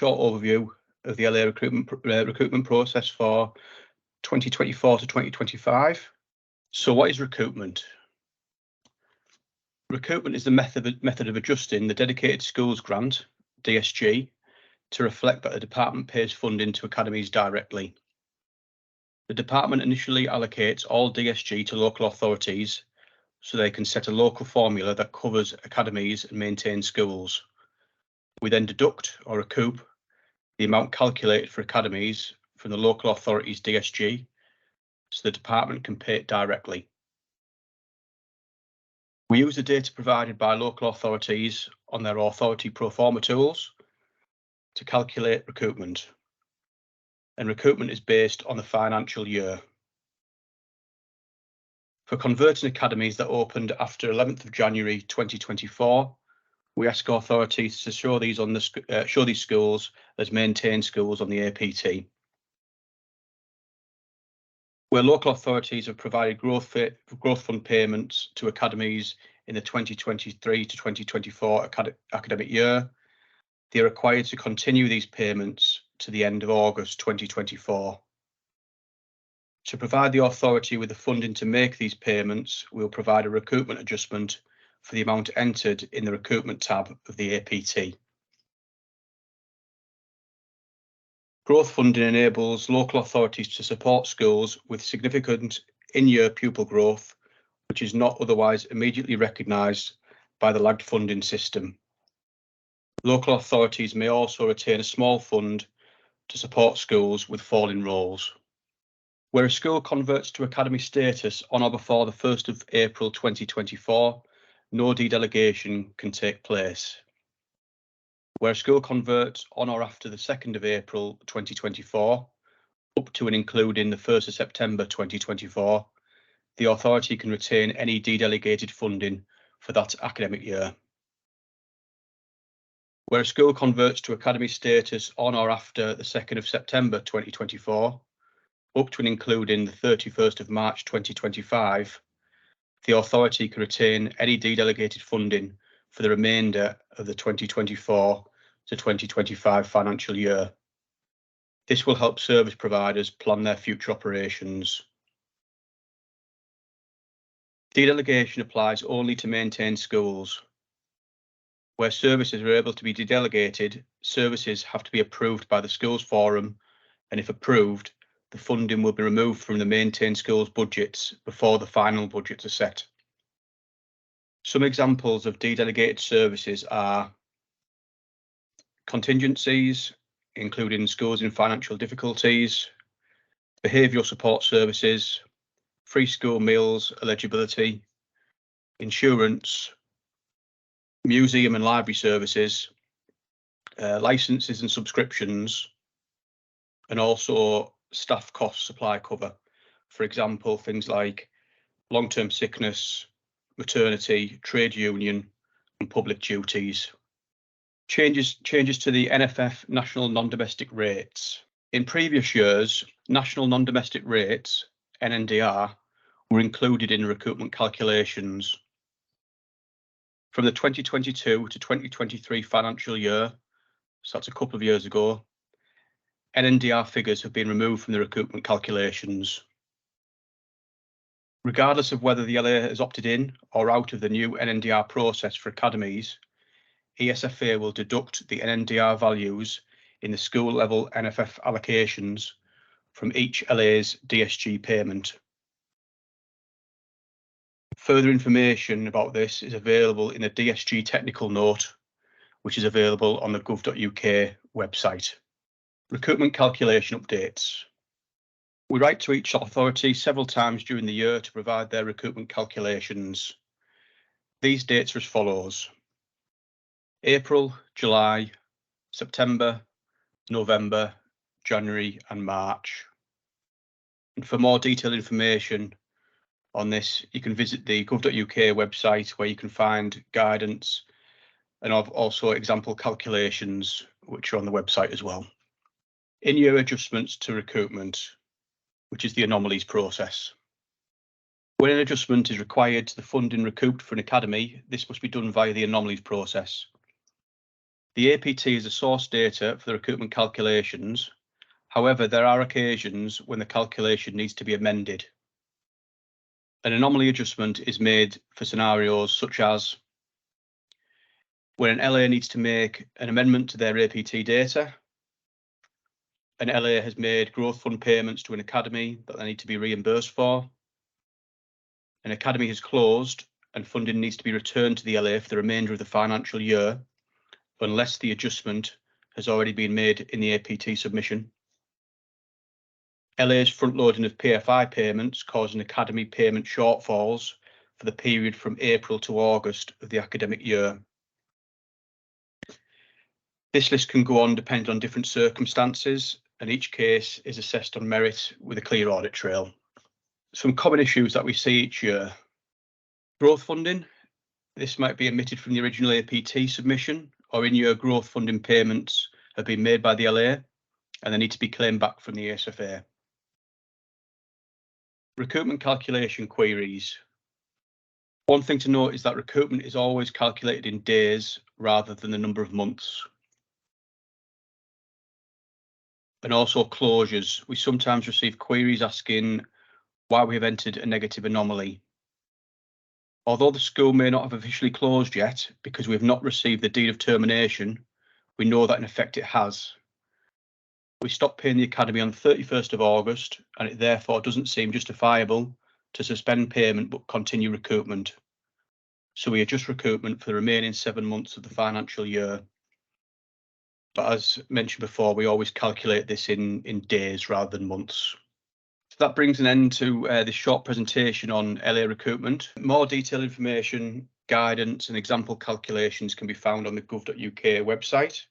short overview of the LA recoupment process for 2024 to 2025. So what is recoupment? Recoupment is the method of adjusting the Dedicated Schools Grant, DSG, to reflect that the department pays funding to academies directly. The department initially allocates all DSG to local authorities so they can set a local formula that covers academies and maintains schools. We then deduct or recoup the amount calculated for academies from the local authority's DSG so the department can pay it directly. We use the data provided by local authorities on their authority pro forma tools to calculate recoupment, and recoupment is based on the financial year. For converting academies that opened after 11th of January 2024, we ask authorities to show these schools as maintained schools on the APT. Where local authorities have provided growth fund payments to academies in the 2023 to 2024 academic year, they are required to continue these payments to the end of August 2024. To provide the authority with the funding to make these payments, we will provide a recoupment adjustment for the amount entered in the recoupment tab of the APT. Growth funding enables local authorities to support schools with significant in-year pupil growth, which is not otherwise immediately recognised by the lagged funding system. Local authorities may also retain a small fund to support schools with falling roles. Where a school converts to academy status on or before the 1st of April 2024, no dedelegation can take place. Where a school converts on or after the 2nd of April 2024, up to and including the 1st of September 2024, the authority can retain any dedelegated funding for that academic year. Where a school converts to academy status on or after the 2nd of September 2024, up to and including the 31st of March 2025, the authority can retain any dedelegated funding for the remainder of the 2024 to 2025 financial year. This will help service providers plan their future operations. Dedelegation applies only to maintained schools. Where services are able to be dedelegated, services have to be approved by the schools forum, and if approved, the funding will be removed from the maintained schools budgets before the final budgets are set. Some examples of dedelegated services are contingencies, including schools in financial difficulties, behavioural support services, free school meals eligibility, insurance, museum and library services, licenses and subscriptions, and also staff cost supply cover. For example, things like long-term sickness, maternity, trade union, and public duties. Changes to the NFF national non-domestic rates. In previous years, national non-domestic rates, NNDR, were included in recoupment calculations. From the 2022 to 2023 financial year, so that's a couple of years ago, NNDR figures have been removed from the recoupment calculations. Regardless of whether the LA has opted in or out of the new NNDR process for academies, ESFA will deduct the NNDR values in the school level NFF allocations from each LA's DSG payment. Further information about this is available in the DSG technical note, which is available on the gov.uk website. Recoupment calculation updates. We write to each authority several times during the year to provide their recoupment calculations. These dates are as follows: April, July, September, November, January and March. And for more detailed information on this, you can visit the gov.uk website, where you can find guidance and also example calculations, which are on the website as well. In-year adjustments to recoupment, which is the anomalies process. When an adjustment is required to the funding recouped for an academy, this must be done via the anomalies process. The APT is the source data for the recoupment calculations. However, there are occasions when the calculation needs to be amended. An anomaly adjustment is made for scenarios such as when an LA needs to make an amendment to their APT data, an LA has made growth fund payments to an academy that they need to be reimbursed for, an academy has closed and funding needs to be returned to the LA for the remainder of the financial year, unless the adjustment has already been made in the APT submission. LA's front loading of PFI payments causing academy payment shortfalls for the period from April to August of the academic year. This list can go on depending on different circumstances, and each case is assessed on merit with a clear audit trail. Some common issues that we see each year. Growth funding. This might be omitted from the original APT submission, or in-year growth funding payments have been made by the LA and they need to be claimed back from the ASFA. Recoupment calculation queries. One thing to note is that recoupment is always calculated in days rather than the number of months. And also closures. We sometimes receive queries asking why we have entered a negative anomaly. Although the school may not have officially closed yet because we have not received the deed of termination, we know that in effect it has. We stopped paying the academy on the 31st of August, and it therefore doesn't seem justifiable to suspend payment but continue recoupment. So we adjust recoupment for the remaining 7 months of the financial year. But as mentioned before, we always calculate this in days rather than months. So that brings an end to this short presentation on LA recoupment. More detailed information, guidance and example calculations can be found on the gov.uk website.